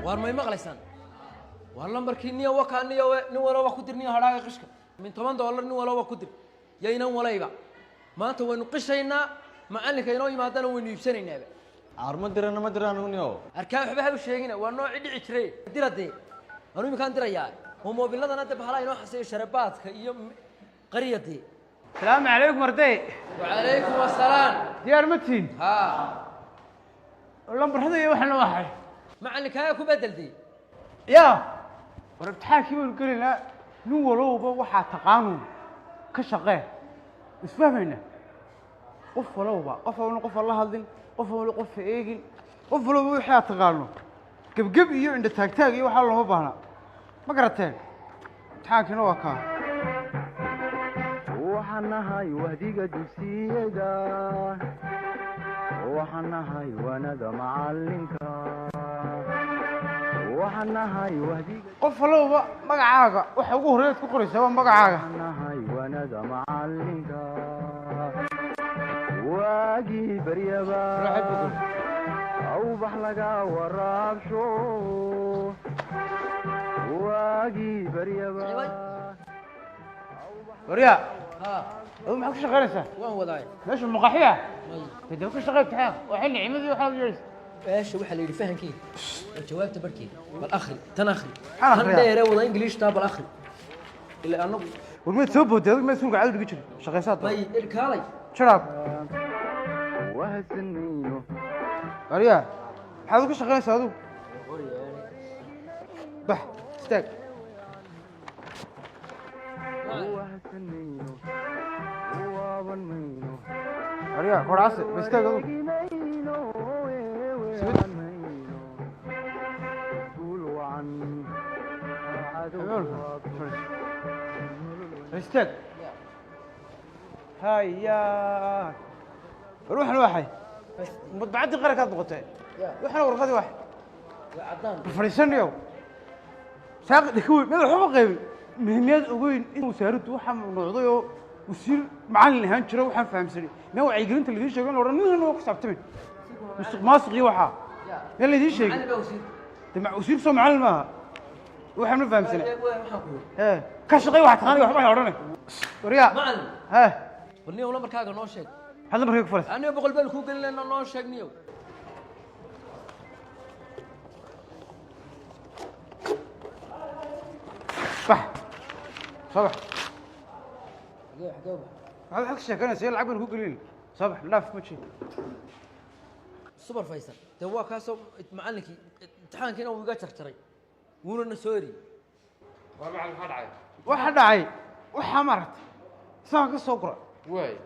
وارمي مغلسان والله مركيني وكاني نولا وكدرني هراء قشك من $8 نولا وكدر يينا ولا يبع ما أنت ونقشينا مع أنك ينوي ما دنا ونيبسني نبى عارم درنا ما درنا ونيو أركان حبها بالشيء والنوع عدي عشري ديردي أنا مكان دريال هم بالله أنا تبحلا ينوح حسي شربات يوم قريتي السلام عليكم مرتي وعليكم السلام ديار متين ها اللمبر هذا يوحنا واحد مع أنك هاي كبدل دي يا وربتحاكي ونقول لنا نو ولوبا waxaa taqaanu ka shaqee isfahmayna qof walba qof la hadlin qof walba qof eegin qof walba waxa taqaano gabgab iyo inda taagtaag iyo waxa loo baahna ma garateen taagina waa ka waxaan nahay wahdiga dugsiyada waxaan nahay wanada macalinka waxaan nahay wahdiga qof walba magacaaga waxa ugu horeeyay ku qoraysaa waa magacaaga nahay wanada macalinka waagi bariyaba aw bahlaga waraabsho waagi bariyaba وريا ها هو معك شغالة وين وضعي ليش المقاحية؟ بدك شغال بتاعك وحين عمدي وحاول جالس ايش وحا اللي فاهم كيف الجواب تبركي بالاخر تناخري أنا دايره ولا انجليش تاع بالاخر الا انه والما تسوق هذا ما يسوق عاد بيجري شغال ساط باي الكالي شراب وهسنينو وريا حاولك شغال هذا بح استاك وريا خلاص استاك استاك هيا روح الواحد بعد غيرك اضغطه روح ورقدي واحد عدان فريسن يو ساق دكوي ما هو قيبي مهنياد اوغين انو سارد waxa noqdayo wasiir macallin ahaan jiro waxaan fahamsanay ma wacyi gelinta la idin sheegay oo dhan inuu ku saabtamay musuqmaasuqi waxa la idin sheegay dama wasiir soo macallin ma waxaan ma fahamsanay ka shaqay waxa taqaan waxba ay oranay wariya macallin ha qolniyo wala markaaga noo sheeg hada markay ku faras aniga boqol beel ku galina noo sheegniyo صح صباح حقوبه هذا حق شكلنا سير العب نقول قليل صباح لا في ماشي سوبر فيصل تو كاسو معلنك امتحانك انه ويقا ترتري ونا سوري والله على الحد عاي واحد داعي وحمرت ساق السوقره واي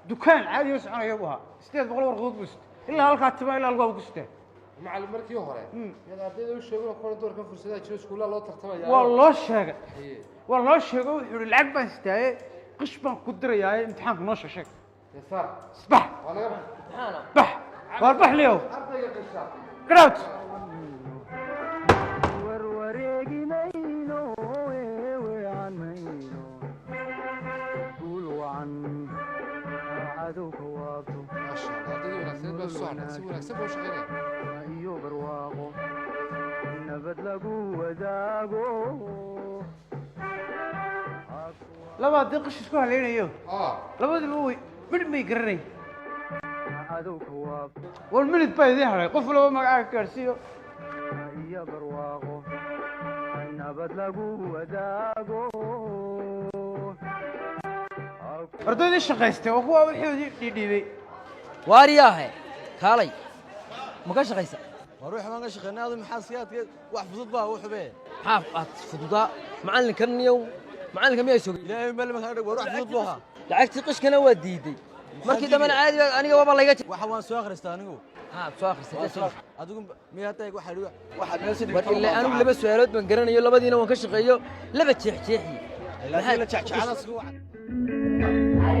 دكان عادي يسعون يبوها استاذ بقول ورقود بس الا هالكاتبه الا القوق سته معلم markii hore yada ardayda u sheegay koor doorka fursadaha jiro iskuulada loo tartamaya والله sheegay والله sheegay wuxuu lacag baan istaayay qish baan ku dirayaa imtixaanka noo sheeg yasar صباح walaga امتحانه بح والبح ليو ardayga qisha كراوت ما شاء الله ardayda wanaagsan baa soo hadhay si wanaagsan buu shaqeynaa iyo barwaaqo nabad lagu wadaago labada qish isku haleynayo labadii way mid may garanay wal minid bay idin haray qof laba magaca gaarsiyo iyo barwaaqo nabad lagu wadaago ardayda shaqaystay oo kuwa wixii dhiibay وارياه كالي ما كان شقيسه waruux ma shaqeynaa adu maxaa siyaadka wax fudud baa u xubeen حاف فضوضاء معلن كنيو معلن كم يسوق ilaahay meel ma ka dhig waruux fudud buu ahaa لعقتي قش كنا وديدي markii damana caadi aniga waba laga waxa waan soo akhristaa anigu soo akhrisay adigu miyaatay waxa meel si war ilaa anu laba su'aalood baan garanayo labadiina waan ka shaqeeyo laba jeexjeexi ilaahay la jecjecana Ay,